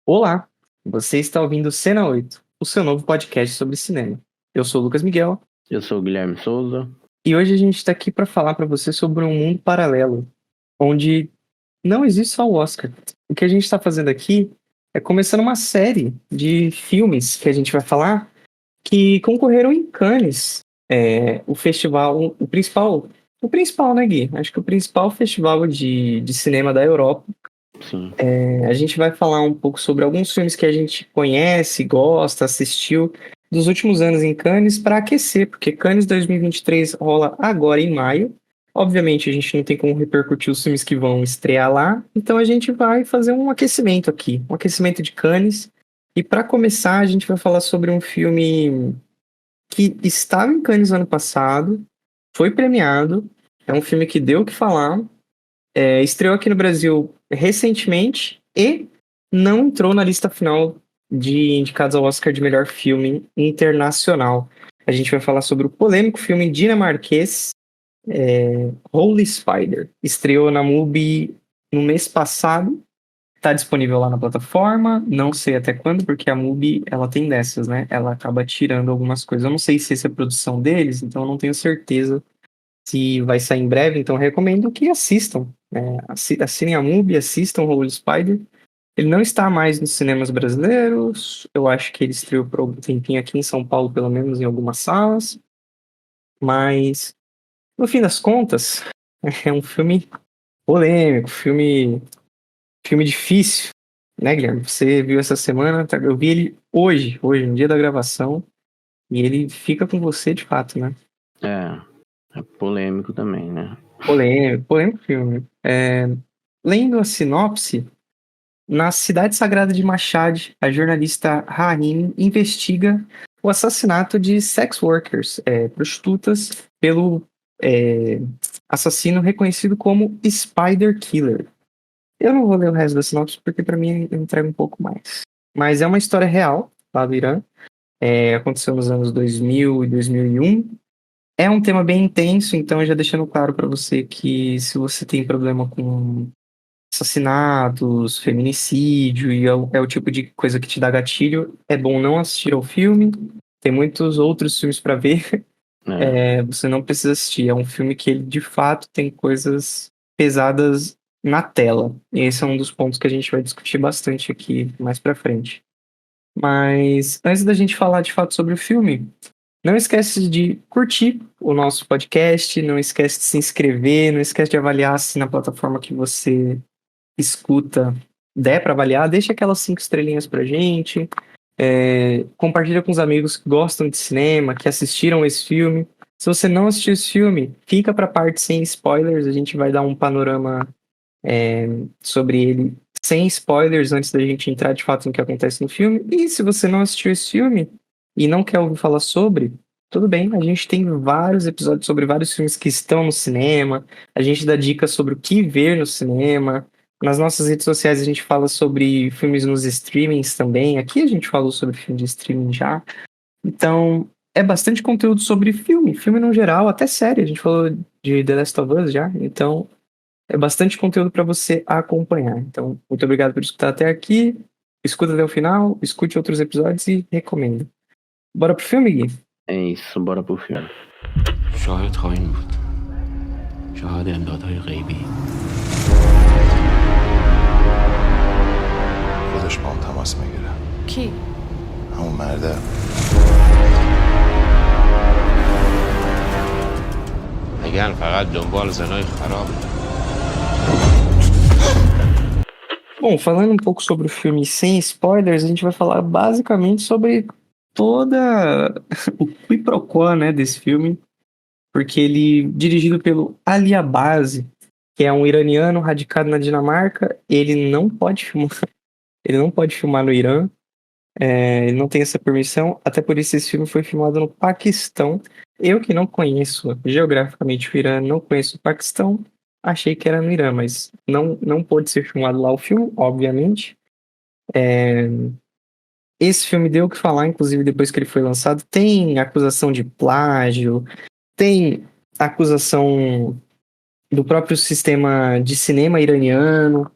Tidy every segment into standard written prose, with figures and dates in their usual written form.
Olá, você está ouvindo Cena 8, o seu novo podcast sobre cinema. Eu sou o Lucas Miguel Eu sou o Guilherme Souza. e hoje a gente está aqui para falar para você sobre um mundo paralelo, onde não existe só o Oscar. O que a gente está fazendo aqui é começando uma série de filmes que a gente vai falar que concorreram em Cannes, o festival, o principal, né, Gui? Acho que o principal festival de cinema da Europa. Sim. A gente vai falar um pouco sobre alguns filmes que a gente conhece, gosta, assistiu dos últimos anos em Cannes para aquecer, porque Cannes 2023 rola agora em maio. Obviamente, a gente não tem como repercutir os filmes que vão estrear lá, então a gente vai fazer um aquecimento aqui, um aquecimento de Cannes. E para começar, a gente vai falar sobre um filme que estava em Cannes ano passado, foi premiado, é um filme que deu o que falar, estreou aqui no Brasil recentemente e não entrou na lista final de indicados ao Oscar de melhor filme internacional. A gente vai falar sobre o polêmico filme dinamarquês Holy Spider. Estreou na MUBI no mês passado. Está disponível lá na plataforma. Não sei até quando, porque a MUBI ela tem dessas, né? Ela acaba tirando algumas coisas. Eu não sei se essa é a produção deles, então eu não tenho certeza se vai sair em breve, então recomendo que assistam. Assinem a MUBI, assistam Holy Spider. Ele não está mais nos cinemas brasileiros. Eu acho que ele estreou por algum tempinho aqui em São Paulo, pelo menos em algumas salas. Mas, no fim das contas, é um filme polêmico, filme difícil, né, Guilherme? Você viu essa semana, tá? Eu vi ele hoje, no dia da gravação, e ele fica com você de fato, né? É polêmico também, né? Polêmico filme. Lendo a sinopse, na cidade sagrada de Mashhad, a jornalista Rahim investiga o assassinato de sex workers, prostitutas, pelo assassino reconhecido como Spider Killer. Eu não vou ler o resto da sinopse porque para mim entrega um pouco mais. Mas é uma história real, lá do Irã. Aconteceu nos anos 2000 e 2001. É um tema bem intenso, então já deixando claro para você que se você tem problema com assassinatos, feminicídio, e é o tipo de coisa que te dá gatilho, é bom não assistir ao filme. Tem muitos outros filmes para ver. Você não precisa assistir. É um filme que ele, de fato, tem coisas pesadas na tela. E esse é um dos pontos que a gente vai discutir bastante aqui mais pra frente. Mas antes da gente falar de fato sobre o filme, não esquece de curtir o nosso podcast, não esquece de se inscrever, não esquece de avaliar se na plataforma que você escuta der para avaliar, deixa aquelas 5 estrelinhas pra gente, compartilha com os amigos que gostam de cinema, que assistiram esse filme. Se você não assistiu esse filme, fica pra parte sem spoilers, a gente vai dar um panorama sobre ele sem spoilers antes da gente entrar de fato no que acontece no filme. E se você não assistiu esse filme e não quer ouvir falar sobre, tudo bem, a gente tem vários episódios sobre vários filmes que estão no cinema, a gente dá dicas sobre o que ver no cinema. Nas nossas redes sociais a gente fala sobre filmes nos streamings também. Aqui a gente falou sobre filme de streaming já. Então, é bastante conteúdo sobre filme no geral, até série. A gente falou de The Last of Us já. Então, é bastante conteúdo para você acompanhar. Então, muito obrigado por escutar até aqui. Escuta até o final, escute outros episódios e recomendo. Bora pro filme, Gui? É isso, bora pro filme. شاهد خواهیم بود. شاهد امدادهای غیبی. خودش با هم تماس میگیره. کی؟ همون مرده. میگن فقط دنبال زنای خراب. Bom, falando um pouco sobre o filme sem spoilers, a gente vai falar basicamente sobre toda o quiproquó, né, desse filme, porque ele, dirigido pelo Ali Abbasi, que é um iraniano radicado na Dinamarca, ele não pode filmar, ele não pode filmar no Irã, ele não tem essa permissão, até por isso esse filme foi filmado no Paquistão. Eu que não conheço geograficamente o Irã, não conheço o Paquistão, achei que era no Irã, mas não pôde ser filmado lá o filme, obviamente. Esse filme deu o que falar, inclusive depois que ele foi lançado. Tem acusação de plágio, tem acusação do próprio sistema de cinema iraniano,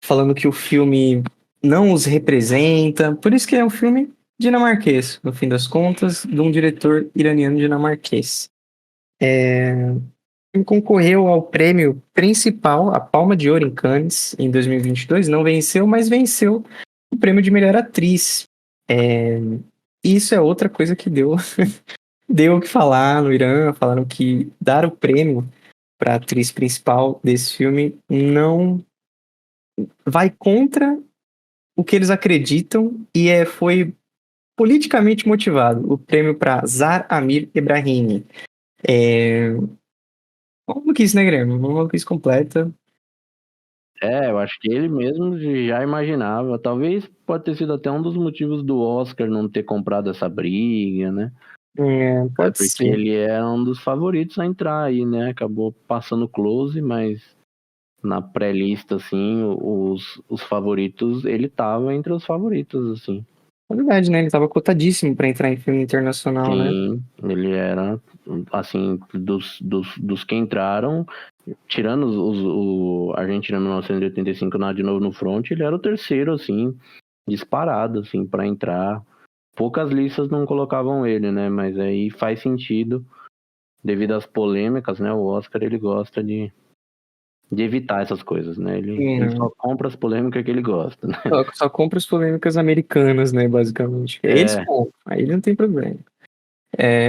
falando que o filme não os representa. Por isso que é um filme dinamarquês, no fim das contas, de um diretor iraniano dinamarquês. Ele concorreu ao prêmio principal, a Palma de Ouro em Cannes, em 2022. Não venceu, mas venceu o prêmio de melhor atriz. Isso é outra coisa que deu o que falar no Irã. Falaram que dar o prêmio para a atriz principal desse filme não vai contra o que eles acreditam e foi politicamente motivado. O prêmio para Zahar Amir Ebrahimi. Uma maluquice, né, Guilherme? Uma maluquice completa. Eu acho que ele mesmo já imaginava. Talvez pode ter sido até um dos motivos do Oscar não ter comprado essa briga, né? Pode Porque ser. ele era um dos favoritos a entrar aí, né? Acabou passando close, mas na pré-lista, assim, os favoritos, ele tava entre os favoritos, assim. É verdade, né? Ele tava cotadíssimo pra entrar em filme internacional, né? Sim, ele era, assim, dos que entraram, tirando o Argentina 1985 na De Novo no Front, ele era o terceiro, assim, disparado, assim, pra entrar. Poucas listas não colocavam ele, né? Mas aí faz sentido, devido às polêmicas, né? O Oscar, ele gosta de evitar essas coisas, né? Ele só compra as polêmicas que ele gosta, né? Só compra as polêmicas americanas, né, basicamente. Eles compram, aí ele não tem problema.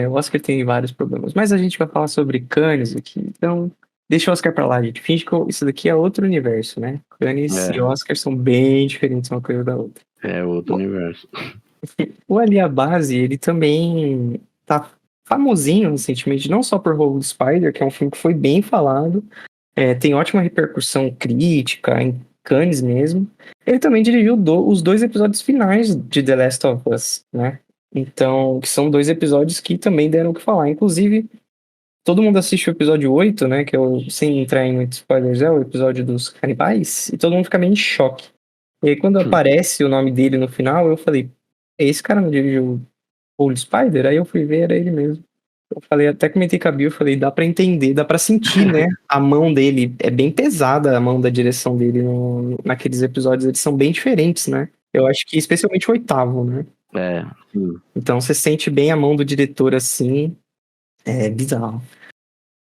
O Oscar tem vários problemas. Mas a gente vai falar sobre Cannes aqui, então deixa o Oscar pra lá, gente. Finge que isso daqui é outro universo, né? Cannes e Oscar são bem diferentes uma coisa da outra. É outro universo. O Ali Abazi, ele também tá famosinho recentemente, não só por Rogue Spider, que é um filme que foi bem falado, tem ótima repercussão crítica, em Cannes mesmo. Ele também dirigiu os 2 episódios finais de The Last of Us, né? Então, que são 2 episódios que também deram o que falar. Inclusive, todo mundo assiste o episódio 8, né? Que é sem entrar em muitos spoilers, é o episódio dos canibais, e todo mundo fica meio em choque. E aí, quando aparece o nome dele no final, eu falei, esse cara não dirigiu Old Spider? Aí eu fui ver, era ele mesmo. Eu falei, até comentei com a Bia, eu falei, dá pra entender, dá pra sentir, né? A mão dele, é bem pesada a mão da direção dele naqueles episódios, eles são bem diferentes, né? Eu acho que especialmente o 8º, né? Sim. Então você sente bem a mão do diretor assim, é bizarro.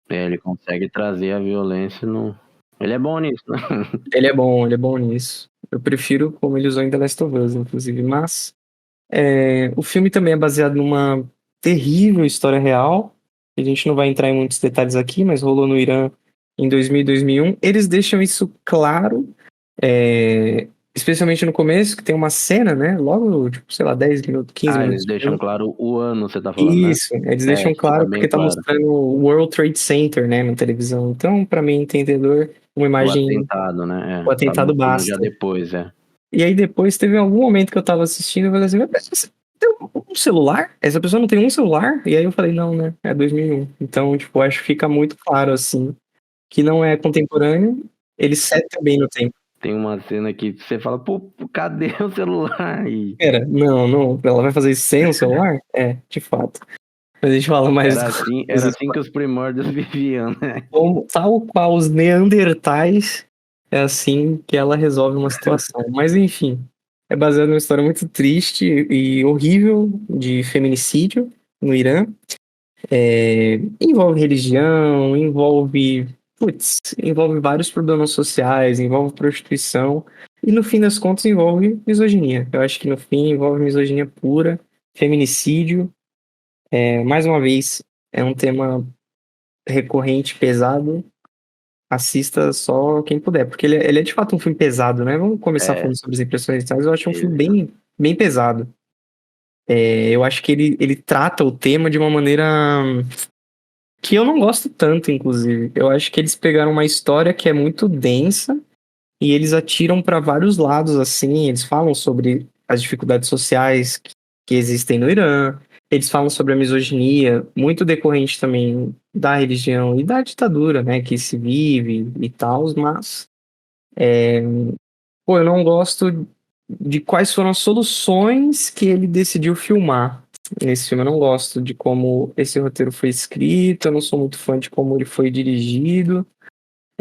Ele consegue trazer a violência no... Ele é bom nisso, né? Ele é bom nisso. Eu prefiro como ele usou em The Last of Us, inclusive, mas o filme também é baseado numa terrível história real. A gente não vai entrar em muitos detalhes aqui, mas rolou no Irã em 2000 e 2001. Eles deixam isso claro, especialmente no começo, que tem uma cena, né? Logo, tipo, sei lá, 10 minutos, 15 minutos. Eles deixam claro o ano, você tá falando, Isso, eles deixam claro porque tá mostrando o World Trade Center, né, na televisão. Então, pra mim, entendedor, uma imagem... O atentado, né? O atentado basta. Já depois, E aí depois teve algum momento que eu tava assistindo e eu falei assim, mas você tem um celular? Essa pessoa não tem um celular? E aí eu falei, não, né? É 2001. Então, tipo, acho que fica muito claro, assim, que não é contemporâneo, ele seta bem no tempo. Tem uma cena que você fala, pô, cadê o celular? Pera, não, ela vai fazer isso sem o celular? De fato. Mas a gente fala mais... Era assim que os primórdios viviam, né? Tal qual os neandertais, é assim que ela resolve uma situação. Mas enfim, é baseado numa história muito triste e horrível de feminicídio no Irã. Envolve religião, envolve vários problemas sociais, envolve prostituição e no fim das contas envolve misoginia. Eu acho que no fim envolve misoginia pura, feminicídio. Mais uma vez, é um tema recorrente, pesado. Assista só quem puder, porque ele é de fato um filme pesado, né? Vamos começar falando sobre as impressões iniciais. Eu acho um filme bem, bem pesado. Eu acho que ele trata o tema de uma maneira que eu não gosto tanto, inclusive. Eu acho que eles pegaram uma história que é muito densa e eles atiram para vários lados, assim. Eles falam sobre as dificuldades sociais que existem no Irã. Eles falam sobre a misoginia, muito decorrente também da religião e da ditadura, né, que se vive e tal, mas eu não gosto de quais foram as soluções que ele decidiu filmar nesse filme. Eu não gosto de como esse roteiro foi escrito, eu não sou muito fã de como ele foi dirigido.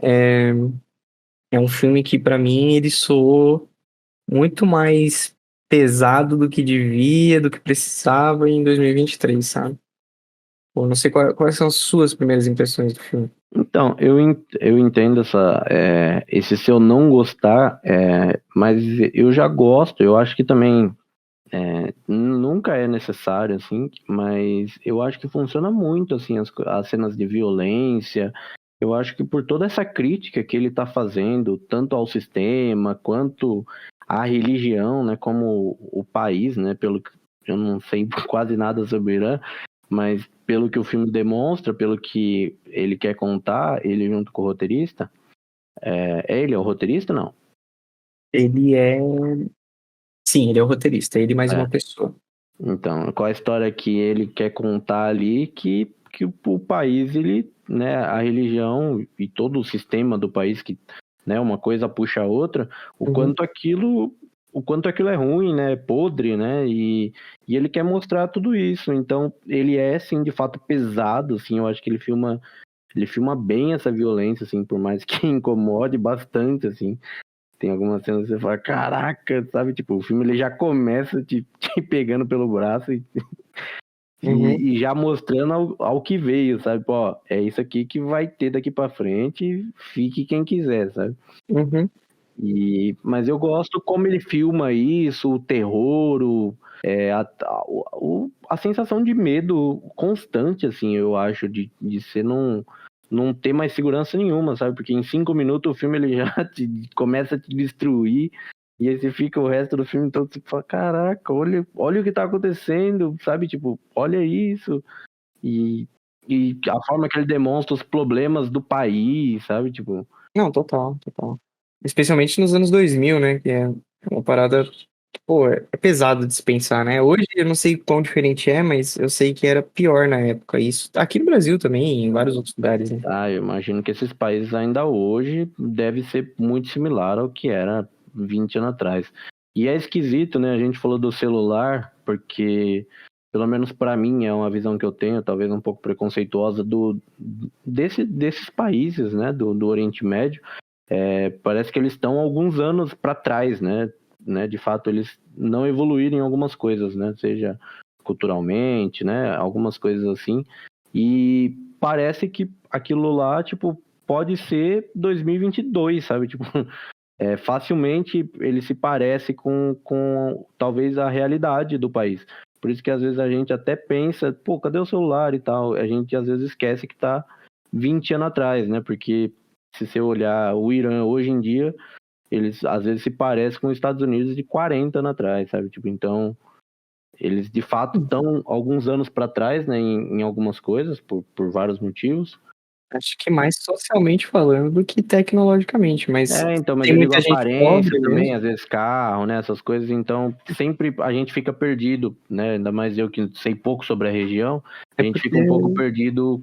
É um filme que, pra mim, ele soou muito mais pesado do que devia, do que precisava em 2023, sabe? Pô, não sei quais são as suas primeiras impressões do filme. Então, eu entendo esse seu não gostar, mas eu já gosto, eu acho que também nunca é necessário, assim, mas eu acho que funciona muito, assim, as cenas de violência. Eu acho que por toda essa crítica que ele está fazendo, tanto ao sistema quanto à religião, né, como o país, né, pelo que eu não sei quase nada sobre o Irã, mas pelo que o filme demonstra, pelo que ele quer contar, ele junto com o roteirista, ele é o roteirista, não? Ele é. Sim, ele é o roteirista, ele mais É. uma pessoa. Então, qual a história que ele quer contar ali que o país, ele, né, a religião e todo o sistema do país, que, né, uma coisa puxa a outra, o quanto aquilo é ruim, né, podre, né, e ele quer mostrar tudo isso. Então, ele é, sim, de fato pesado, assim, eu acho que ele filma bem essa violência, assim, por mais que incomode bastante, assim. Tem algumas cenas que você fala, caraca, sabe? Tipo, o filme ele já começa te pegando pelo braço e já mostrando ao que veio, sabe? Pô, ó, é isso aqui que vai ter daqui pra frente, fique quem quiser, sabe? Uhum. Mas eu gosto como ele filma isso, o terror, a sensação de medo constante, assim, eu acho, de você não ter mais segurança nenhuma, sabe? Porque em 5 minutos o filme ele já começa a te destruir, e aí você fica o resto do filme todo, você fala, caraca, olha o que tá acontecendo, sabe? Tipo, olha isso. E, e a forma que ele demonstra os problemas do país, sabe? Tipo, Não, total, total. Especialmente nos anos 2000, né? Que é uma parada, pô, é pesado de se pensar, né? Hoje eu não sei quão diferente é, mas eu sei que era pior na época. Isso aqui no Brasil também, e em vários outros lugares, né? eu imagino que esses países ainda hoje deve ser muito similar ao que era 20 anos atrás. E é esquisito, né? A gente falou do celular, porque, pelo menos para mim, é uma visão que eu tenho, talvez um pouco preconceituosa, desses países, né? Do Oriente Médio. Parece que eles estão alguns anos para trás, né? De fato, eles não evoluíram em algumas coisas, né? Seja culturalmente, né? Algumas coisas assim. E parece que aquilo lá, tipo, pode ser 2022, sabe? Tipo, facilmente ele se parece com talvez a realidade do país. Por isso que às vezes a gente até pensa, pô, cadê o celular e tal? A gente às vezes esquece que tá 20 anos atrás, né? Porque se você olhar o Irã hoje em dia, eles às vezes se parecem com os Estados Unidos de 40 anos atrás, sabe? Tipo, então, eles de fato estão alguns anos para trás, né, em algumas coisas, por vários motivos. Acho que mais socialmente falando do que tecnologicamente, mas Então, mas tem eu digo muita gente aparência pobre também, mesmo. às vezes carro, né, essas coisas, então sempre a gente fica perdido, né, ainda mais eu que sei pouco sobre a região, a É gente porque fica um pouco perdido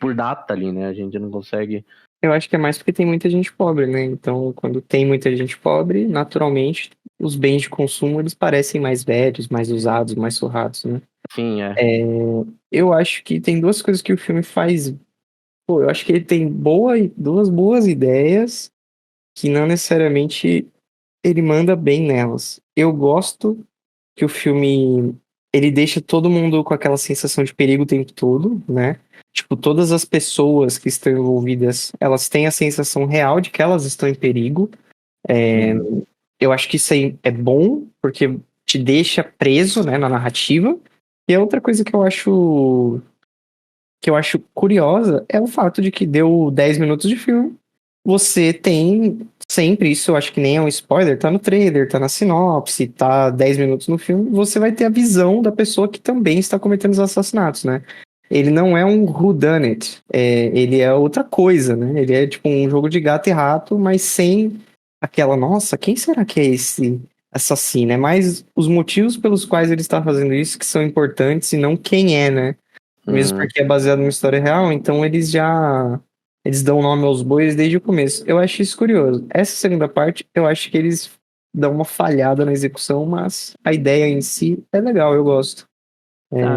por data ali, né, a gente não consegue. eu acho que é mais porque tem muita gente pobre, né? Então, quando tem muita gente pobre, naturalmente, os bens de consumo eles parecem mais velhos, mais usados, mais surrados, né? Sim, Eu acho que tem duas coisas que o filme faz. Pô, eu acho que ele tem duas boas ideias que não necessariamente ele manda bem nelas. Eu gosto que o filme ele deixa todo mundo com aquela sensação de perigo o tempo todo, né? Tipo, todas as pessoas que estão envolvidas, elas têm a sensação real de que elas estão em perigo. Eu acho que isso aí é bom, porque te deixa preso, né, na narrativa. E a outra coisa que eu acho curiosa é o fato de que deu 10 minutos de filme. Você tem sempre, isso eu acho que nem é um spoiler, tá no trailer, tá na sinopse, tá 10 minutos no filme, você vai ter a visão da pessoa que também está cometendo os assassinatos, né? Ele não é um whodunit, ele é outra coisa, né? Ele é tipo um jogo de gato e rato, mas sem aquela, nossa, quem será que é esse assassino? É mais os motivos pelos quais ele está fazendo isso que são importantes e não quem é, né? Mesmo porque é baseado numa história real, então eles dão nome aos bois desde o começo. Eu acho isso curioso. Essa segunda parte, eu acho que eles dão uma falhada na execução, mas a ideia em si é legal, eu gosto.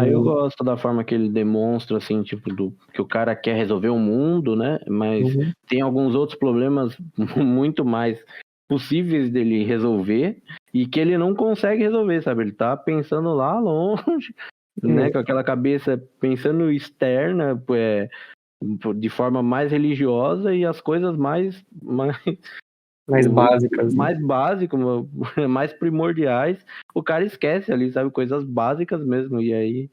Eu gosto da forma que ele demonstra, assim, tipo, que o cara quer resolver o mundo, né? Mas Uhum. tem alguns outros problemas muito mais possíveis dele resolver e que ele não consegue resolver, sabe? Ele tá pensando lá longe, né? Com aquela cabeça pensando externa, de forma mais religiosa e as coisas mais básicas, né? mais básicas, mais primordiais, o cara esquece ali, sabe? Coisas básicas mesmo. E aí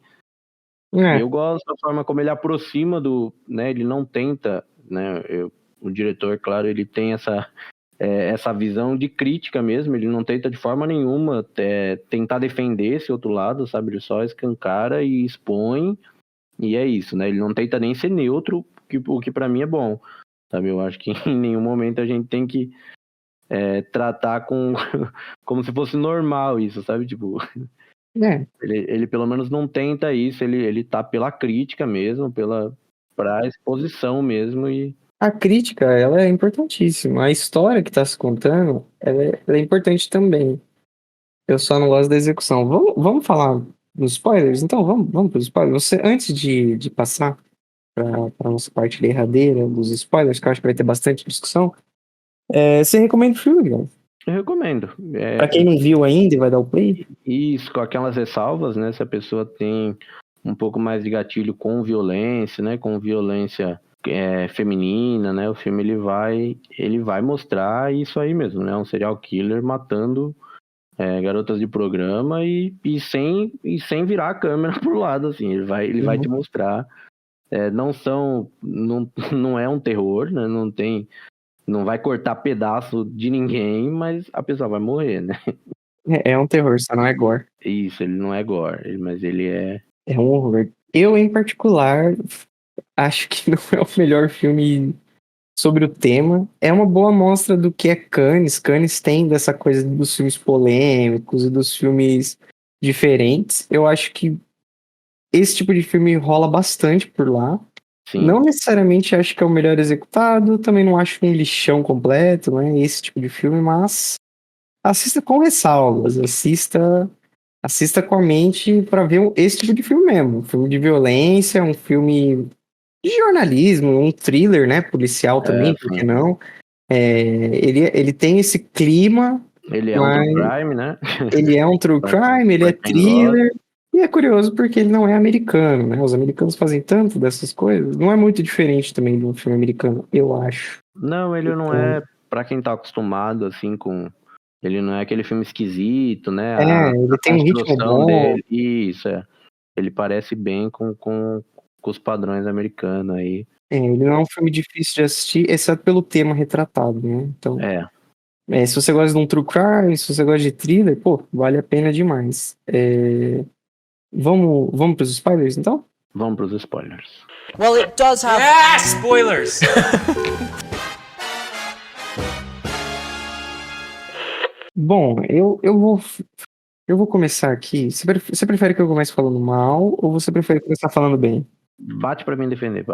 eu gosto da forma como ele aproxima né? Ele não tenta, né? O diretor, claro, ele tem essa visão de crítica mesmo, ele não tenta de forma nenhuma tentar defender esse outro lado, sabe? Ele só escancara e expõe, e é isso, né? Ele não tenta nem ser neutro, o que pra mim é bom, sabe? Eu acho que em nenhum momento a gente tem que tratar como se fosse normal isso, sabe? Tipo, ele pelo menos não tenta isso, ele tá pela crítica mesmo, pra exposição mesmo, e A crítica, ela é importantíssima. A história que está se contando, ela é importante também. Eu só não gosto da execução. Vamos falar dos spoilers? Então, vamos para os spoilers. Você, antes de passar para a nossa parte derradeira dos spoilers, que eu acho que vai ter bastante discussão, você recomenda o filme, cara? eu recomendo. Para quem não viu ainda e vai dar o play? Isso, com aquelas ressalvas, né? Se a pessoa tem um pouco mais de gatilho com violência, né? Com violência feminina, né? O filme ele vai mostrar isso aí mesmo, né? Um serial killer matando garotas de programa e sem virar a câmera pro lado, assim. Ele vai te mostrar. Não é um terror, né? Não vai cortar pedaço de ninguém, mas a pessoa vai morrer, né? É um terror, só não é gore. Isso, ele não é gore, mas ele é... É um horror. Eu, em particular, acho que não é o melhor filme sobre o tema. É uma boa amostra do que é Cannes. Cannes tem dessa coisa dos filmes polêmicos e dos filmes diferentes. Eu acho que esse tipo de filme rola bastante por lá. Sim. Não necessariamente acho que é o melhor executado, também não acho um lixão completo, né? Esse tipo de filme, mas assista com ressalvas, assista com a mente pra ver esse tipo de filme mesmo. Um filme de violência, um filme de jornalismo, um thriller, né? Policial também, por que não? Ele tem esse clima. Ele é um true crime, né? Ele é um true crime, ele é thriller. E é curioso porque ele não é americano, né? Os americanos fazem tanto dessas coisas. Não é muito diferente também de um filme americano, eu acho. Não, ele não é, pra quem tá acostumado, assim, com... Ele não é aquele filme esquisito, né? Ele tem um ritmo bom. Dele, isso, ele parece bem com os padrões americanos aí. Ele não é um filme difícil de assistir, exceto pelo tema retratado, né? Então, se você gosta de um true crime, se você gosta de thriller, pô, vale a pena demais. Vamos pros spoilers, então? Vamos pros spoilers. Well, it does have... Yeah, spoilers! Bom, eu vou começar aqui. Você prefere que eu comece falando mal ou você prefere começar falando bem? Bate pra mim defender.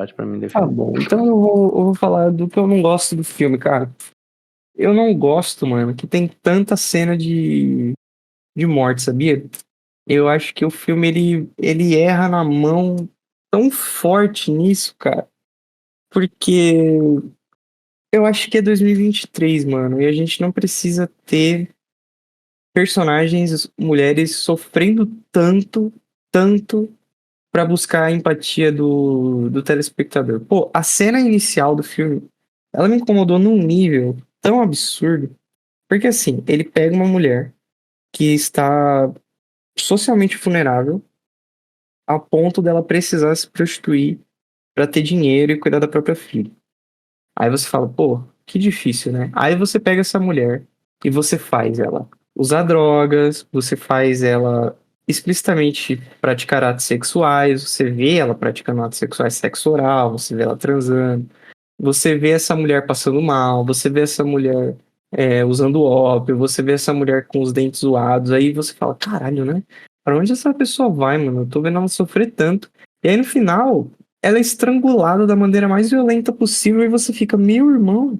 Tá bom, então eu vou falar do que eu não gosto do filme, cara. Eu não gosto, mano, que tem tanta cena de morte, sabia? Eu acho que o filme, ele erra na mão tão forte nisso, cara. Porque eu acho que é 2023, mano, e a gente não precisa ter personagens mulheres sofrendo tanto pra buscar a empatia do telespectador. Pô, a cena inicial do filme, ela me incomodou num nível tão absurdo. Porque assim, ele pega uma mulher que está socialmente vulnerável a ponto dela precisar se prostituir pra ter dinheiro e cuidar da própria filha. Aí você fala, pô, que difícil, né? Aí você pega essa mulher e você faz ela usar drogas, você faz ela explicitamente praticar atos sexuais, você vê ela praticando atos sexuais, sexo oral, você vê ela transando, você vê essa mulher passando mal, você vê essa mulher usando ópio, você vê essa mulher com os dentes zoados, aí você fala, caralho, né? Pra onde essa pessoa vai, mano? Eu tô vendo ela sofrer tanto. E aí no final, ela é estrangulada da maneira mais violenta possível e você fica, meu irmão,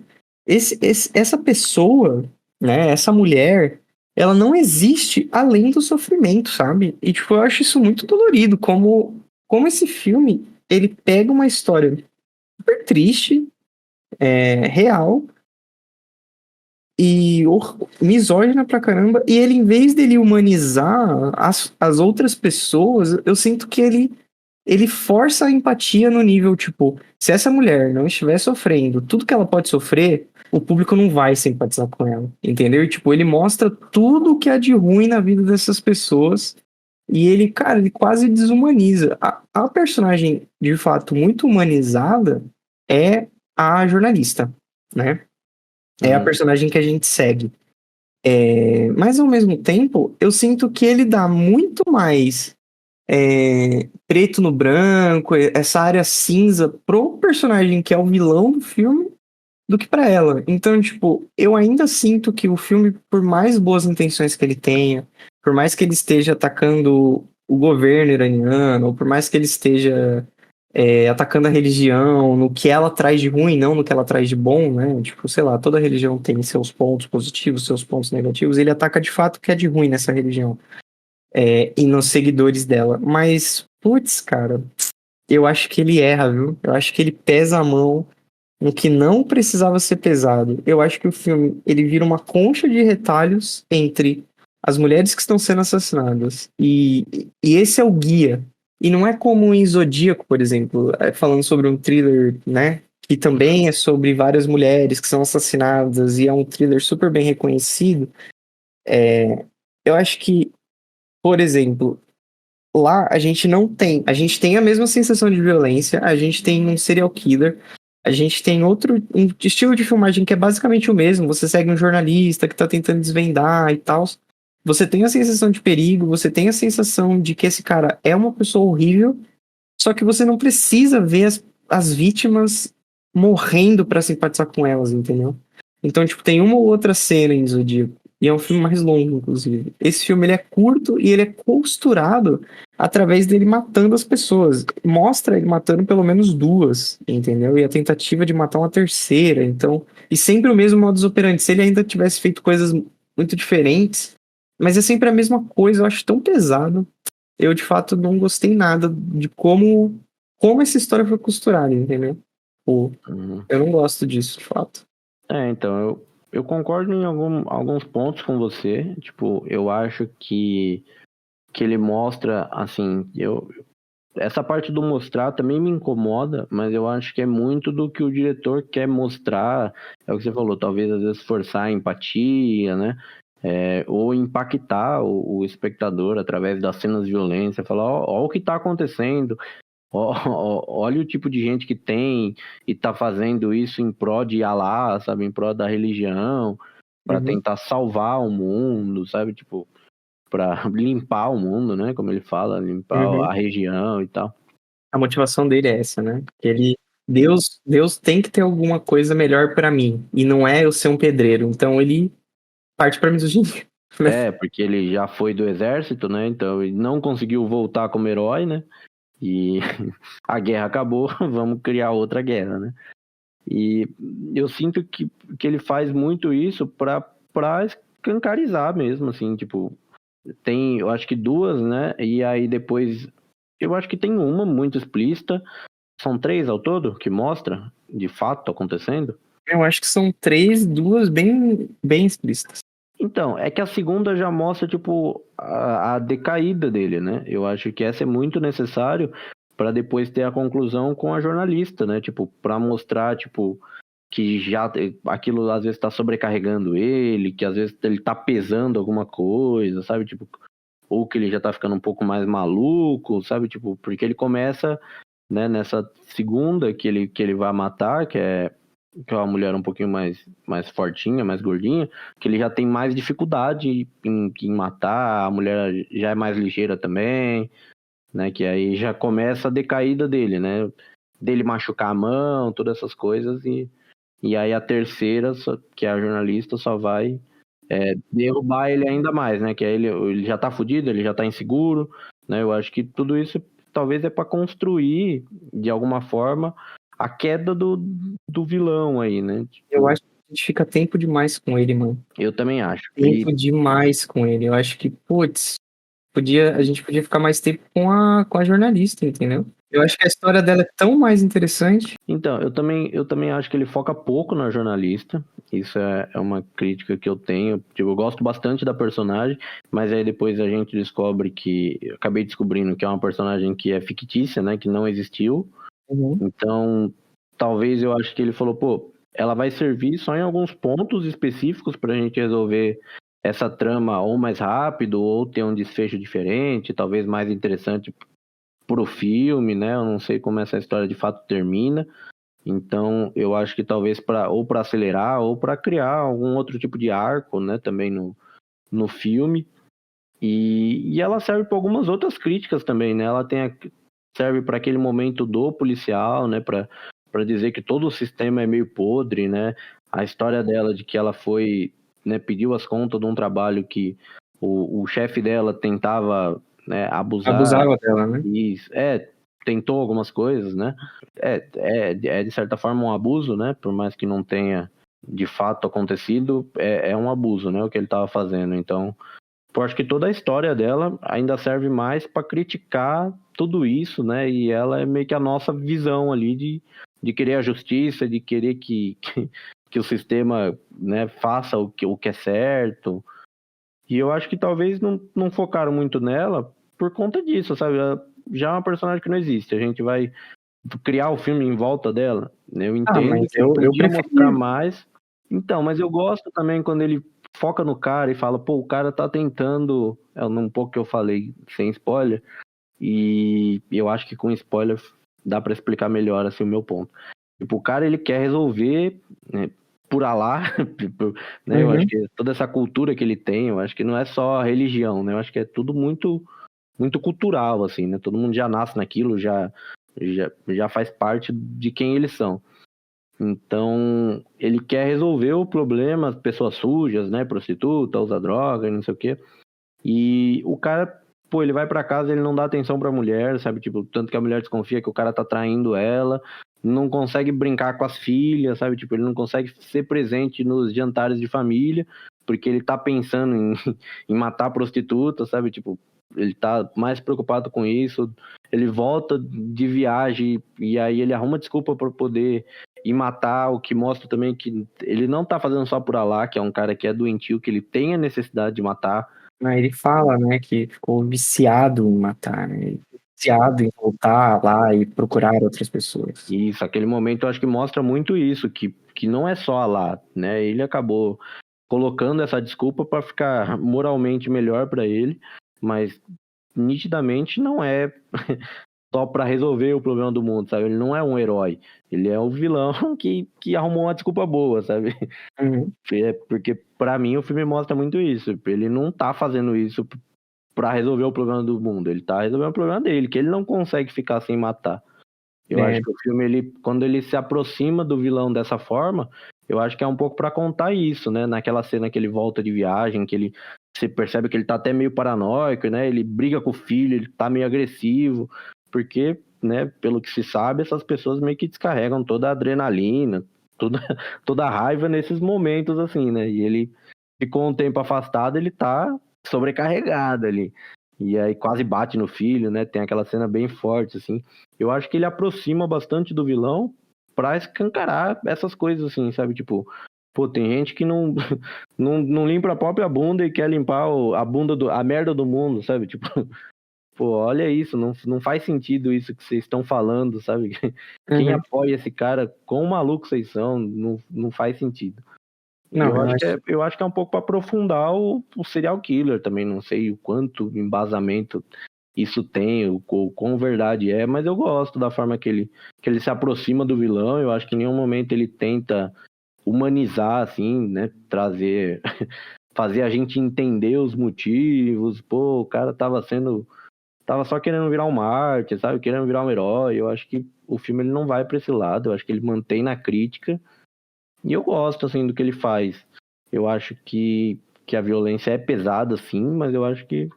essa pessoa, né, essa mulher, ela não existe além do sofrimento, sabe? E, tipo, eu acho isso muito dolorido, como esse filme, ele pega uma história super triste, real, e misógina pra caramba. E ele, em vez dele humanizar as outras pessoas, eu sinto que ele força a empatia no nível, tipo, se essa mulher não estiver sofrendo tudo que ela pode sofrer, o público não vai simpatizar com ela, entendeu? E, tipo, ele mostra tudo o que há de ruim na vida dessas pessoas e ele, cara, ele quase desumaniza. A personagem, de fato, muito humanizada é a jornalista, né? É a personagem que a gente segue. Mas, ao mesmo tempo, eu sinto que ele dá muito mais preto no branco, essa área cinza pro personagem que é o vilão do filme do que pra ela. Então, tipo, eu ainda sinto que o filme, por mais boas intenções que ele tenha, por mais que ele esteja atacando o governo iraniano, ou por mais que ele esteja atacando a religião, no que ela traz de ruim, não no que ela traz de bom, né? Tipo, sei lá, toda religião tem seus pontos positivos, seus pontos negativos, ele ataca de fato o que é de ruim nessa religião e nos seguidores dela. Mas, putz, cara, eu acho que ele erra, viu? Eu acho que ele pesa a mão no que não precisava ser pesado. Eu acho que o filme, ele vira uma concha de retalhos entre as mulheres que estão sendo assassinadas. E esse é o guia. E não é como em Zodíaco, por exemplo, falando sobre um thriller, né? Que também é sobre várias mulheres que são assassinadas e é um thriller super bem reconhecido. Eu acho que, por exemplo, lá a gente não tem. A gente tem a mesma sensação de violência, a gente tem um serial killer, a gente tem um estilo de filmagem que é basicamente o mesmo. Você segue um jornalista que tá tentando desvendar e tal. Você tem a sensação de perigo, você tem a sensação de que esse cara é uma pessoa horrível, só que você não precisa ver as vítimas morrendo pra simpatizar com elas, entendeu? Então, tipo, tem uma ou outra cena em Zodíaco, e é um filme mais longo, inclusive. Esse filme, ele é curto e ele é costurado através dele matando as pessoas. Mostra ele matando pelo menos duas, entendeu? E a tentativa de matar uma terceira, então... E sempre o mesmo modus operandi. Se ele ainda tivesse feito coisas muito diferentes, mas é sempre a mesma coisa, eu acho tão pesado. Eu, de fato, não gostei nada de como essa história foi costurada, entendeu? Pô, eu não gosto disso, de fato. Então, eu concordo em alguns pontos com você. Tipo, eu acho que ele mostra, assim, essa parte do mostrar também me incomoda, mas eu acho que é muito do que o diretor quer mostrar. É o que você falou, talvez às vezes forçar a empatia, né? Ou impactar o espectador através das cenas de violência, falar, ó o que tá acontecendo, olha o tipo de gente que tem e tá fazendo isso em prol de Alá, sabe, em prol da religião, para tentar salvar o mundo, sabe, tipo, para limpar o mundo, né, como ele fala, limpar a região e tal. A motivação dele é essa, né? Deus tem que ter alguma coisa melhor pra mim, e não é eu ser um pedreiro. Então ele parte pra misoginia. Porque ele já foi do exército, né, então ele não conseguiu voltar como herói, né, e a guerra acabou, vamos criar outra guerra, né? E eu sinto que ele faz muito isso pra escancarizar mesmo, assim, tipo, tem, eu acho que duas, né? E aí depois, eu acho que tem uma muito explícita, são 3 ao todo que mostra, de fato, acontecendo. Eu acho que são 3, 2 bem, bem explícitas. Então, é que a segunda já mostra, tipo, a decaída dele, né? Eu acho que essa é muito necessário para depois ter a conclusão com a jornalista, né? Tipo, para mostrar, tipo, que já aquilo às vezes tá sobrecarregando ele, que às vezes ele tá pesando alguma coisa, sabe? Tipo, ou que ele já tá ficando um pouco mais maluco, sabe? Tipo, porque ele começa, né, nessa segunda que ele vai matar, que é uma mulher um pouquinho mais fortinha, mais gordinha, que ele já tem mais dificuldade em matar, a mulher já é mais ligeira também, né, que aí já começa a decaída dele, né, dele machucar a mão, todas essas coisas, e aí a terceira, que é a jornalista, só vai derrubar ele ainda mais, né, que aí ele já tá fudido, ele já tá inseguro, né, eu acho que tudo isso talvez é para construir, de alguma forma, a queda do vilão aí, né? Tipo, eu acho que a gente fica tempo demais com ele, mano. Eu também acho. Tempo demais com ele. Eu acho que, putz, a gente podia ficar mais tempo com a jornalista, entendeu? Eu acho que a história dela é tão mais interessante. Então, eu também acho que ele foca pouco na jornalista. Isso é uma crítica que eu tenho. Tipo, eu gosto bastante da personagem, mas aí depois a gente descobre que. Eu acabei descobrindo que é uma personagem que é fictícia, né? Que não existiu. Uhum. Então, talvez eu acho que ele falou, pô, ela vai servir só em alguns pontos específicos pra gente resolver essa trama ou mais rápido, ou ter um desfecho diferente, talvez mais interessante pro filme, né? Eu não sei como essa história de fato termina. Então, eu acho que talvez ou para acelerar ou para criar algum outro tipo de arco, né, também no filme. E ela serve para algumas outras críticas também, né? Ela serve para aquele momento do policial, né, para dizer que todo o sistema é meio podre, né? A história dela de que ela foi, né, pediu as contas de um trabalho que o chefe dela tentava, né, abusar. Abusava dela, né? Isso, tentou algumas coisas, né? É de certa forma um abuso, né? Por mais que não tenha de fato acontecido, é um abuso, né? O que ele estava fazendo. Então, eu acho que toda a história dela ainda serve mais para criticar tudo isso, né? E ela é meio que a nossa visão ali de querer a justiça, de querer que o sistema, né, faça o que é certo. E eu acho que talvez não focaram muito nela por conta disso, sabe? Ela já é uma personagem que não existe. A gente vai criar o filme em volta dela. Eu entendo Mas que ele eu podia mostrar preferi. mais. Então, mas eu gosto também quando ele foca no cara e fala, pô, o cara tá tentando. É um pouco que eu falei sem spoiler. E eu acho que com spoiler dá pra explicar melhor assim o meu ponto. Tipo, o cara ele quer resolver, né, por Alá, né? Eu acho Uhum. que toda essa cultura que ele tem, eu acho que não é só religião, né? Eu acho que é tudo muito muito cultural, assim, né? Todo mundo já nasce naquilo, já faz parte de quem eles são. Então, ele quer resolver o problema, pessoas sujas, né? Prostituta, usa droga, não sei o quê. E o cara, pô, ele vai pra casa, ele não dá atenção pra mulher, sabe? Tipo, tanto que a mulher desconfia que o cara tá traindo ela, não consegue brincar com as filhas, sabe? Tipo, ele não consegue ser presente nos jantares de família, porque ele tá pensando em matar a prostituta, sabe? Tipo, ele tá mais preocupado com isso. Ele volta de viagem e aí ele arruma desculpa para poder ir matar, o que mostra também que ele não tá fazendo só por Alá, que é um cara que é doentio, que ele tem a necessidade de matar. Ele fala, né, que ficou viciado em matar, né? Viciado em voltar lá e procurar outras pessoas. Isso, aquele momento eu acho que mostra muito isso, que não é só Alá, né? Ele acabou colocando essa desculpa para ficar moralmente melhor para ele, mas nitidamente não é só para resolver o problema do mundo, sabe? Ele não é um herói, ele é o vilão que arrumou uma desculpa boa, sabe? Uhum. Porque para mim o filme mostra muito isso, ele não tá fazendo isso para resolver o problema do mundo, ele tá resolvendo o problema dele, que ele não consegue ficar sem matar. Eu É, acho que o filme, quando ele se aproxima do vilão dessa forma, eu acho que é um pouco para contar isso, né? Naquela cena que ele volta de viagem, você percebe que ele tá até meio paranoico, né? Ele briga com o filho, ele tá meio agressivo, porque, né, pelo que se sabe, essas pessoas meio que descarregam toda a adrenalina, toda, toda a raiva nesses momentos, assim, né? E ele ficou um tempo afastado, ele tá sobrecarregado ali. E aí quase bate no filho, né? Tem aquela cena bem forte, assim. Eu acho que ele aproxima bastante do vilão pra escancarar essas coisas, assim, sabe? Tipo, pô, tem gente que não, não limpa a própria bunda e quer limpar a bunda a merda do mundo, sabe? Tipo, pô, olha isso, não faz sentido isso que vocês estão falando, sabe? Quem uhum. apoia esse cara, quão maluco vocês são, não faz sentido. E Não, eu acho. eu acho que é um pouco para aprofundar o serial killer também, não sei o quanto embasamento isso tem, o quão verdade é, mas eu gosto da forma que ele se aproxima do vilão. Eu acho que em nenhum momento ele tenta humanizar, assim, né? Trazer, fazer a gente entender os motivos. Pô, o cara tava só querendo virar um mártir, sabe? Querendo virar um herói. Eu acho que o filme ele não vai para esse lado. Eu acho que ele mantém na crítica. E eu gosto, assim, do que ele faz. Eu acho que a violência é pesada, sim, mas eu acho que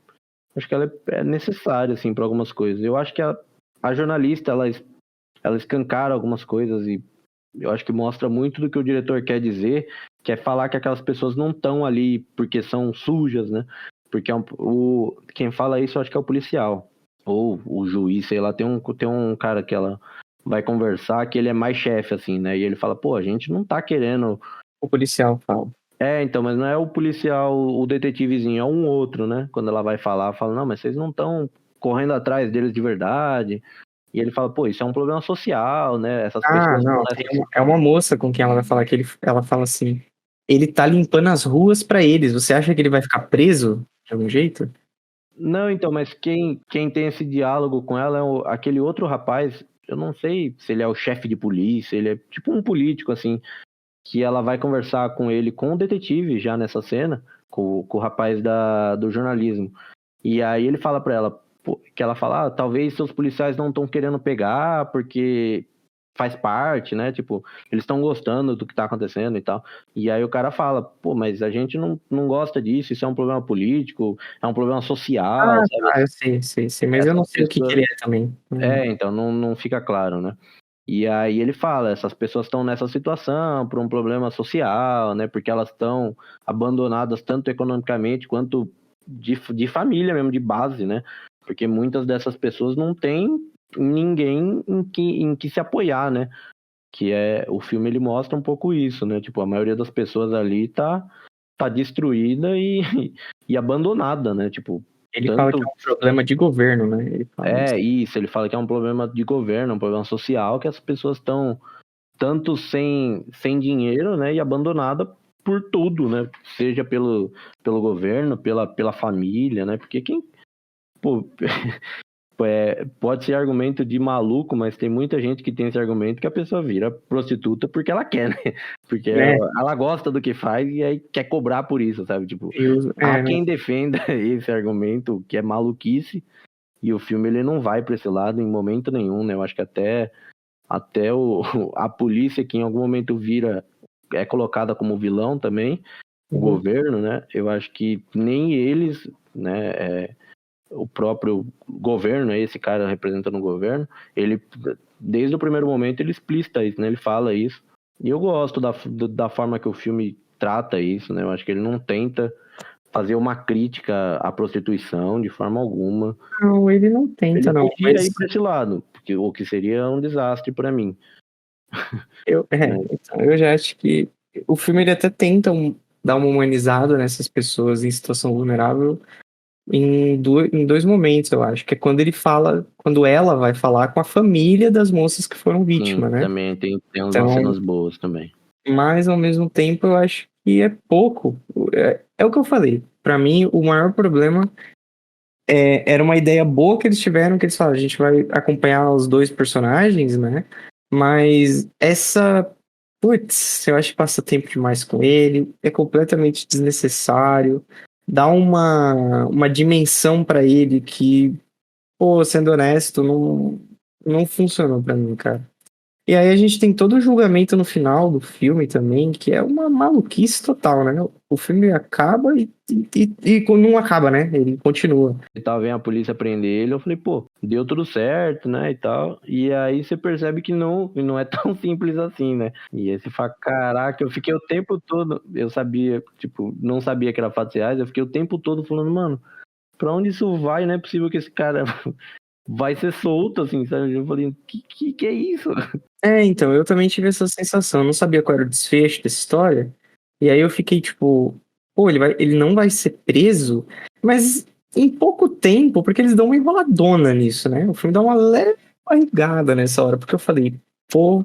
ela é necessária, assim, para algumas coisas. Eu acho que a jornalista, ela escancara algumas coisas e eu acho que mostra muito do que o diretor quer dizer, que é falar que aquelas pessoas não estão ali porque são sujas, né? Porque quem fala isso, eu acho que é o policial. Ou o juiz, sei lá, tem um cara que ela vai conversar que ele é mais chefe, assim, né? E ele fala, pô, a gente não tá querendo. O policial fala. Então, mas não é o policial, o detetivezinho, é um outro, né? Quando ela vai falar, fala, não, mas vocês não estão correndo atrás deles de verdade. E ele fala, pô, isso é um problema social, né? Essas pessoas estão Não, nessa. é uma moça com quem ela vai falar ela fala assim, ele tá limpando as ruas pra eles, você acha que ele vai ficar preso de algum jeito? Não, então, mas quem tem esse diálogo com ela é aquele outro rapaz, eu não sei se ele é o chefe de polícia, ele é tipo um político, assim, que ela vai conversar com ele, com o detetive, já nessa cena, com o rapaz do jornalismo. E aí ele fala pra ela, que ela fala, talvez seus policiais não estão querendo pegar, porque faz parte, né? Tipo, eles estão gostando do que tá acontecendo e tal. E aí o cara fala, pô, mas a gente não gosta disso, isso é um problema político, é um problema social, sabe? Eu sei, mas eu não Essas sei o que pessoas... ele é também. Então não fica claro, né? E aí ele fala, essas pessoas estão nessa situação por um problema social, né? Porque elas estão abandonadas tanto economicamente quanto de família mesmo, de base, né? Porque muitas dessas pessoas não têm ninguém em que se apoiar, né? Que é, o filme ele mostra um pouco isso, né? Tipo, a maioria das pessoas ali tá destruída e abandonada, né? Tipo, Ele fala que é tanto um problema de governo, né? Ele fala isso. isso, ele fala que é um problema de governo, um problema social, que as pessoas estão tanto sem dinheiro, né, e abandonada por tudo, né, seja pelo governo, pela família, né, porque pô, pode ser argumento de maluco, mas tem muita gente que tem esse argumento que a pessoa vira prostituta porque ela quer, né, porque ela gosta do que faz e aí quer cobrar por isso, sabe, tipo, há quem defenda esse argumento que é maluquice. E o filme ele não vai para esse lado em momento nenhum, né? Eu acho que até a polícia, que em algum momento é colocada como vilão também, o governo, né? Eu acho que nem eles, né? O próprio governo, esse cara representando o governo, ele, desde o primeiro momento, ele explicita isso, né? Ele fala isso. E eu gosto da forma que o filme trata isso, né? Eu acho que ele não tenta fazer uma crítica à prostituição de forma alguma. Não, ele não tenta, Ele não. podia Mas ir para esse lado, o que seria um desastre para mim. então, eu já acho que o filme ele até tenta dar uma humanizada nessas pessoas em situação vulnerável em dois momentos, eu acho. Que é quando ela vai falar com a família das moças que foram Sim, vítimas, né? também tem umas Então, cenas boas também. mas ao mesmo tempo eu acho que é pouco. É o que eu falei. Pra mim, o maior problema era uma ideia boa que eles tiveram, que eles falaram, a gente vai acompanhar os dois personagens, né? Mas putz, eu acho que passa tempo demais com ele, é completamente desnecessário, dá uma dimensão pra ele que, pô, sendo honesto, não funcionou pra mim, cara. E aí a gente tem todo o julgamento no final do filme também, que é uma maluquice total, né? O filme acaba e não acaba, né? Ele continua. E tava vendo a polícia prender ele, eu falei, pô, deu tudo certo, né, e tal. E aí você percebe que não é tão simples assim, né? E aí você fala, caraca, eu fiquei o tempo todo, eu sabia, tipo, não sabia que era fatos reais, eu fiquei o tempo todo falando, mano, pra onde isso vai? Não é possível que esse cara vai ser solto, assim, sabe? Eu falei, que é isso? Então, eu também tive essa sensação, eu não sabia qual era o desfecho dessa história. E aí eu fiquei tipo, pô, ele não vai ser preso, mas em pouco tempo, porque eles dão uma enroladona nisso, né? O filme dá uma leve barrigada nessa hora, porque eu falei, pô,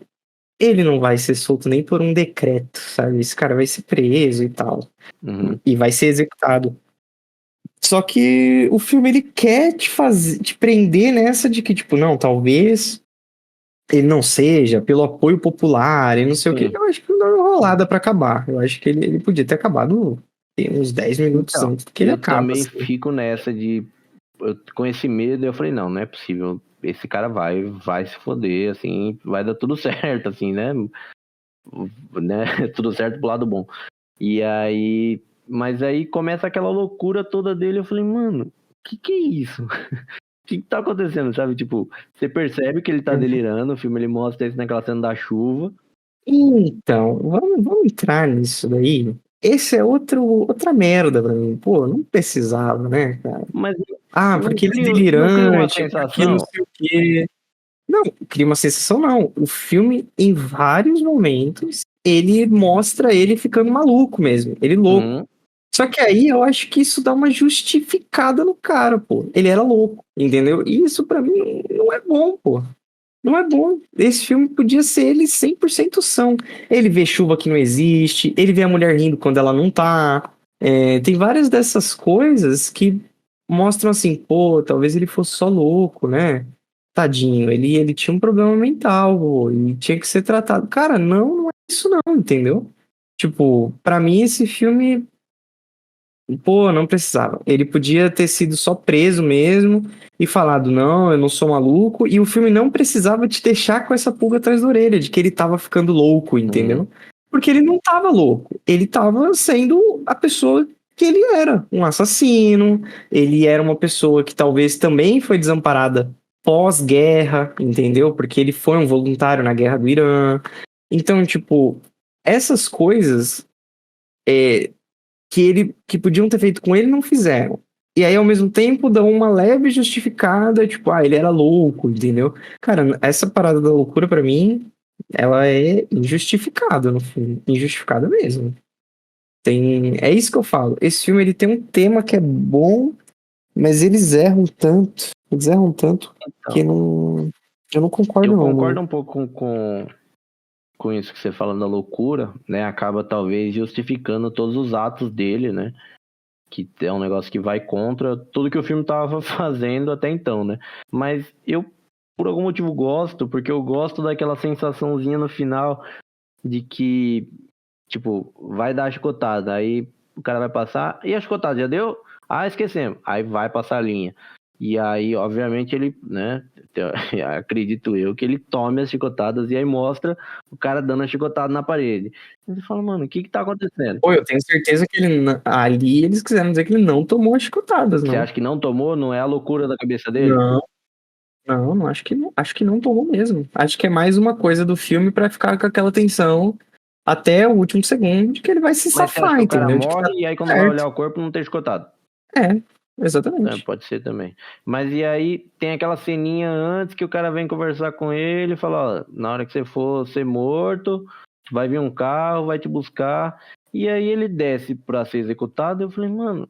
ele não vai ser solto nem por um decreto, sabe? Esse cara vai ser preso e tal. Uhum. E vai ser executado. Só que o filme ele quer te prender nessa de que, tipo, não, talvez ele não seja pelo apoio popular e não sei o que. Sim. Eu acho que não deu uma enrolada pra acabar. Eu acho que ele podia ter acabado uns 10 minutos Então, antes do que ele eu acaba. também Assim. fico nessa com esse medo, eu falei, não é possível. Esse cara vai se foder, assim, vai dar tudo certo, assim, né? Tudo certo pro lado bom. E aí, mas aí começa aquela loucura toda dele, eu falei, mano, que é isso? O que tá acontecendo, sabe? Tipo, você percebe que ele tá delirando, o filme ele mostra isso naquela cena da chuva. Então, vamos entrar nisso daí. esse é outra merda pra mim. Pô, não precisava, né, cara? Mas Ah, não porque ele é não cria uma delirante, porque não sensação? sei o quê. Não, cria uma sensação, não. O filme, em vários momentos, ele mostra ele ficando maluco mesmo. Ele louco. Uhum. Só que aí eu acho que isso dá uma justificada no cara, pô. Ele era louco, entendeu? E isso pra mim não é bom, pô. Não é bom. Esse filme podia ser ele 100% são. Ele vê chuva que não existe, ele vê a mulher rindo quando ela não tá. É, tem várias dessas coisas que mostram assim, pô, talvez ele fosse só louco, né? Tadinho, ele tinha um problema mental, pô, e tinha que ser tratado. Cara, não é isso não, entendeu? Tipo, pra mim esse filme, pô, não precisava. Ele podia ter sido só preso mesmo e falado, não, eu não sou maluco. E o filme não precisava te deixar com essa pulga atrás da orelha, de que ele tava ficando louco, entendeu? Porque ele não tava louco. Ele tava sendo a pessoa que ele era, um assassino. Ele era uma pessoa que talvez também foi desamparada pós-guerra, entendeu? Porque ele foi um voluntário na guerra do Irã. Então, tipo, essas coisas que podiam ter feito com ele não fizeram. E aí, ao mesmo tempo, dão uma leve justificada, tipo, ele era louco, entendeu? Cara, essa parada da loucura, pra mim, ela é injustificada no filme. Injustificada mesmo. É isso que eu falo. Esse filme, ele tem um tema que é bom, mas eles erram tanto que não, eu não concordo Eu não, concordo mano. um pouco com isso que você fala da loucura, né? Acaba talvez justificando todos os atos dele, né? Que é um negócio que vai contra tudo que o filme tava fazendo até então, né? Mas eu, por algum motivo, gosto, porque eu gosto daquela sensaçãozinha no final de que, tipo, vai dar a chicotada, aí o cara vai passar, e a chicotada já deu? Ah, esquecemos. Aí vai passar a linha. E aí, obviamente, ele, né, acredito eu, que ele tome as chicotadas e aí mostra o cara dando a chicotada na parede. Ele fala, mano, o que que tá acontecendo? Pô, eu tenho certeza que ali eles quiseram dizer que ele não tomou as chicotadas, Você não. acha que não tomou? Não é a loucura da cabeça dele? Não. Não, acho que não tomou mesmo. Acho que é mais uma coisa do filme pra ficar com aquela tensão até o último segundo de que ele vai se Mas você acha safar, que o cara entendeu? De que tá morre e aí quando vai certo. olhar o corpo não tem escotado? É, É, exatamente. pode ser também. Mas e aí tem aquela ceninha antes que o cara vem conversar com ele e fala, ó, na hora que você for ser morto, vai vir um carro, vai te buscar. E aí ele desce pra ser executado. Eu falei, mano.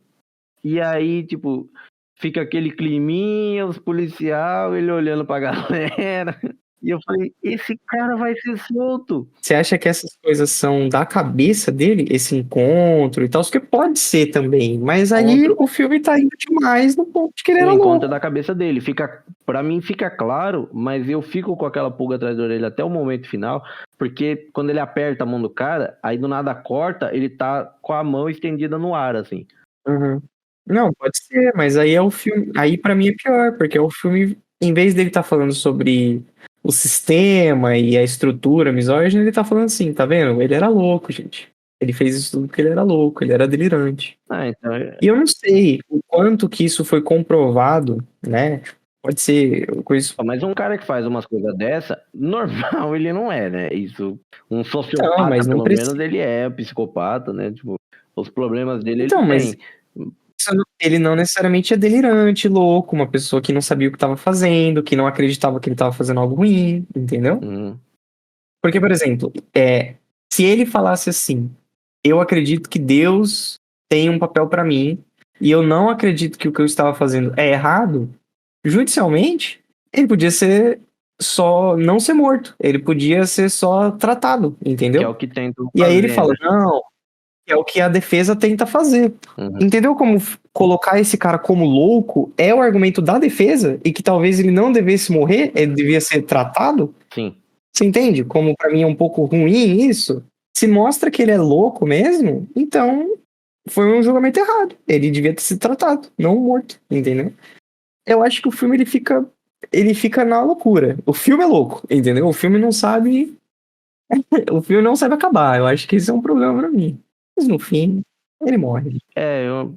E aí, tipo, fica aquele climinha, os policial, ele olhando pra galera. E eu falei, esse cara vai ser solto. Você acha que essas coisas são da cabeça dele, esse encontro e tal? Porque pode ser também, mas aí o filme tá indo demais no ponto de que ele O era encontro é louco. da cabeça dele. Para mim fica claro, mas eu fico com aquela pulga atrás da orelha até o momento final, porque quando ele aperta a mão do cara, aí do nada corta, ele tá com a mão estendida no ar, assim. Uhum. Não, pode ser, mas aí é o filme. Aí pra mim é pior, porque é o filme, em vez dele estar falando sobre o sistema e a estrutura misógina, ele tá falando assim, tá vendo? Ele era louco, gente. Ele fez isso tudo porque ele era louco, ele era delirante. Ah, então. E eu não sei o quanto que isso foi comprovado, né? Pode ser coisa. Mas um cara que faz umas coisas dessa, normal ele não é, né? Isso, um Não, sociopata, mas não pelo menos, precisa. ele é psicopata, né? Tipo, os problemas dele ele Então, mas tem. ele não necessariamente é delirante, louco, uma pessoa que não sabia o que estava fazendo, que não acreditava que ele estava fazendo algo ruim, entendeu? Uhum. Porque, por exemplo, se ele falasse assim, eu acredito que Deus tem um papel pra mim e eu não acredito que o que eu estava fazendo é errado, judicialmente, ele podia ser só não ser morto, ele podia ser só tratado, Que é o entendeu? que tentam E aí ele fazer, fala, né? não, é o que a defesa tenta fazer. Uhum. Entendeu como colocar esse cara como louco é o argumento da defesa e que talvez ele não devesse morrer, ele devia ser tratado? Sim. Você entende como pra mim é um pouco ruim isso? Se mostra que ele é louco mesmo, então foi um julgamento errado. Ele devia ter sido tratado, não morto, entendeu? Eu acho que o filme ele fica na loucura. O filme é louco, entendeu? O filme não sabe, o filme não sabe acabar. Eu acho que esse é um problema pra mim. Mas no fim, ele morre.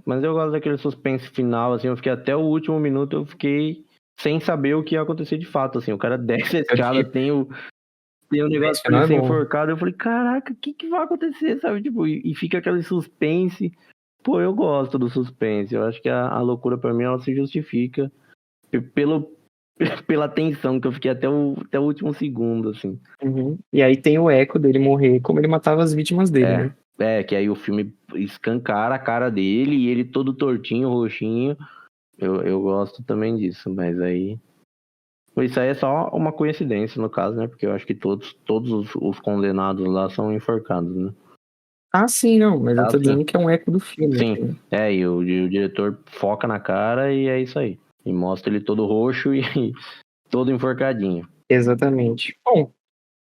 Mas eu gosto daquele suspense final, assim, eu fiquei até o último minuto, eu fiquei sem saber o que ia acontecer de fato, assim, o cara desce a Eu escada, tive, tem tem um negócio Esse pra ele final ser é bom. enforcado. Eu falei, caraca, o que vai acontecer, sabe? Tipo, e fica aquele suspense. Pô, eu gosto do suspense. Eu acho que a loucura pra mim, ela se justifica pelo, pela tensão que eu fiquei até o último segundo, assim. Uhum. E aí tem o eco dele morrer como ele matava as vítimas dele, né? Que aí o filme escancara a cara dele e ele todo tortinho, roxinho. Eu gosto também disso, mas aí... Isso aí é só uma coincidência, no caso, né? Porque eu acho que todos os condenados lá são enforcados, né? Ah, sim, não, mas eu Ah, tô sim. dizendo que é um eco do filme. Sim, Assim. e o diretor foca na cara e é isso aí. E mostra ele todo roxo e todo enforcadinho. Exatamente. Bom,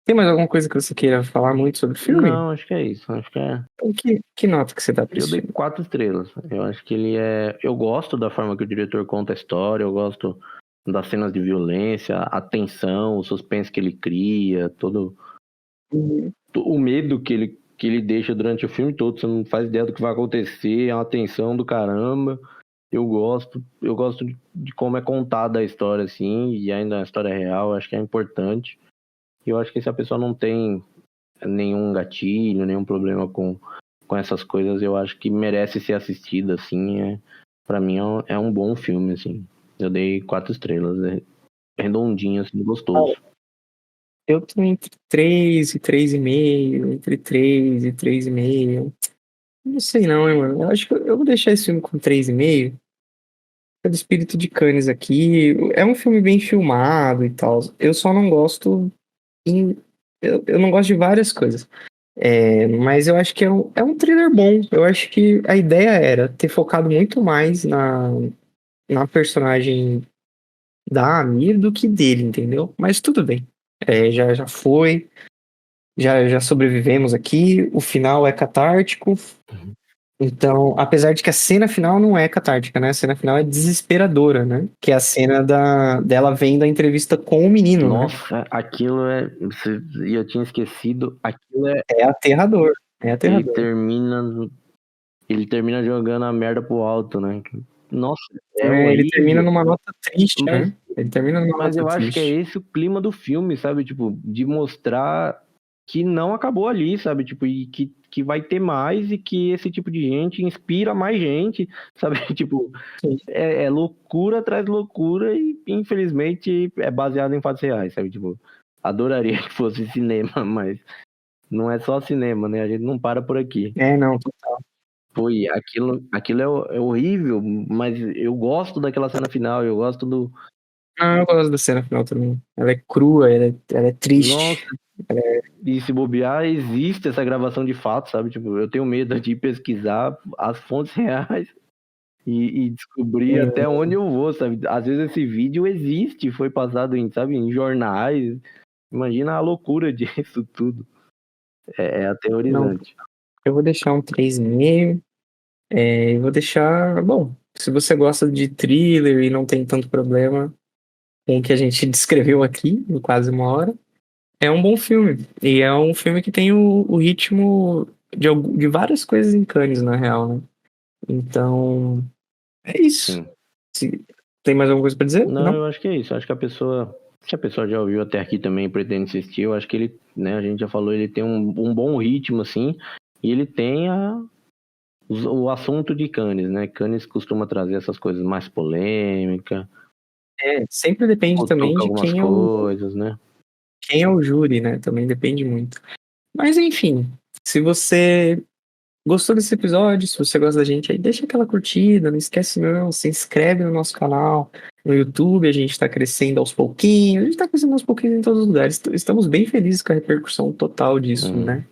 tem mais alguma coisa que você queira falar muito sobre o filme? Não, acho que é isso. Acho que é. Então, que nota que você dá pra Eu esse dei filme? 4 estrelas. Eu acho que ele é. Eu gosto da forma que o diretor conta a história, eu gosto das cenas de violência, a tensão, o suspense que ele cria, todo Uhum. o medo que ele deixa durante o filme todo. Você não faz ideia do que vai acontecer, é uma tensão do caramba. Eu gosto de como é contada a história, assim, e ainda a história real, acho que é importante. E eu acho que se a pessoa não tem nenhum gatilho, nenhum problema com essas coisas, eu acho que merece ser assistida, assim. Pra mim é um bom filme, assim. Eu dei 4 estrelas, redondinho, assim, gostoso. Eu tô entre 3 e 3,5, entre 3 e 3,5. Não sei não, hein, mano. Eu acho que eu vou deixar esse filme com 3,5. Pelo espírito de Cannes aqui. É um filme bem filmado e tal. Eu só não gosto. em- eu não gosto de várias coisas. Mas eu acho que é um thriller bom. Eu acho que a ideia era ter focado muito mais na personagem da Amir do que dele, entendeu? Mas tudo bem. Já foi. Já sobrevivemos aqui. O final é catártico. Então, apesar de que a cena final não é catártica, né? A cena final é desesperadora, né? Que é a cena dela vendo a entrevista com o menino, né? Nossa, aquilo é. E eu tinha esquecido. Aquilo é. É aterrador. É Ele aterrador. termina. Ele termina jogando a merda pro alto, né? Nossa, é Ele termina horrível. numa nota triste, Mas, né? Ele termina numa mas nota eu acho que é triste. esse o clima do filme, sabe? Tipo, de mostrar que não acabou ali, sabe? Tipo, e que vai ter mais e que esse tipo de gente inspira mais gente, sabe? Tipo, Sim. é loucura atrás de loucura e infelizmente é baseado em fatos reais, sabe? Tipo, adoraria que fosse cinema, mas não é só cinema, né? A gente não para por aqui. Não, total. Pô, e aquilo é horrível, mas eu gosto daquela cena final, eu gosto do... Ah, eu gosto da cena final também. Ela é crua, ela é Nossa, triste. e se bobear, existe essa gravação de fato, sabe? Tipo, eu tenho medo de pesquisar as fontes reais e descobrir Hum, até onde eu vou, sabe? Às vezes esse vídeo existe, foi passado em, sabe, em jornais. Imagina a loucura disso tudo. É não, aterrorizante. eu vou deixar um 3,5. Eu vou deixar. Bom, se você gosta de thriller e não tem tanto problema com o que a gente descreveu aqui, em quase uma hora, é um bom filme. E é um filme que tem o ritmo de várias coisas em Cannes, na real, né? Então, é isso. Sim. Tem mais alguma coisa pra dizer? Não, Não? eu acho que é isso. Acho que se a pessoa já ouviu até aqui também e pretende assistir, eu acho que ele, né, a gente já falou, ele tem um bom ritmo, assim, e ele tem o assunto de Cannes, né? Cannes costuma trazer essas coisas mais polêmicas, Sempre depende também cutuca de algumas coisas, né? quem é o júri, né? Também depende muito. Mas enfim, se você gostou desse episódio, se você gosta da gente aí, deixa aquela curtida, não esquece não, se inscreve no nosso canal, no YouTube, a gente tá crescendo aos pouquinhos, a gente tá crescendo aos pouquinhos em todos os lugares, estamos bem felizes com a repercussão total disso, né?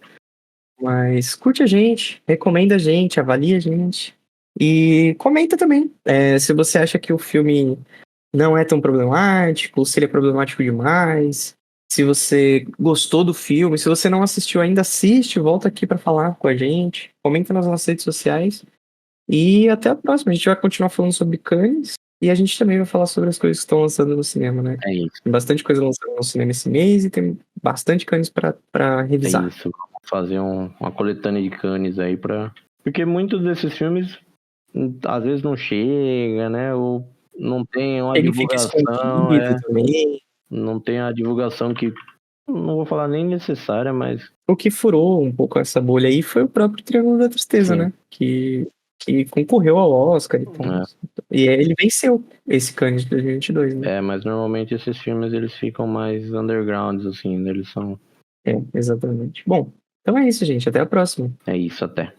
Mas curte a gente, recomenda a gente, avalia a gente e comenta também, se você acha que o filme não é tão problemático, se ele é problemático demais. Se você gostou do filme, se você não assistiu ainda, assiste, volta aqui pra falar com a gente. Comenta nas nossas redes sociais. E até a próxima. A gente vai continuar falando sobre Cannes e a gente também vai falar sobre as coisas que estão lançando no cinema, né? É isso, Tem bastante coisa lançando no cinema esse mês e tem bastante Cannes pra é revisar. isso. Vamos fazer uma coletânea de Cannes aí pra... Porque muitos desses filmes às vezes não chega, né? Ou não tem uma Ele fica divulgação, escondido também. não tem a divulgação que Não vou falar nem necessária, mas O que furou um pouco essa bolha aí foi o próprio Triângulo da Tristeza, Sim. né? Que concorreu ao Oscar e tal. E ele venceu esse Cannes de 2022, né? mas normalmente esses filmes eles ficam mais undergrounds, assim, né? Eles são. É, exatamente. Bom, então é isso, gente. Até a próxima. É isso, até.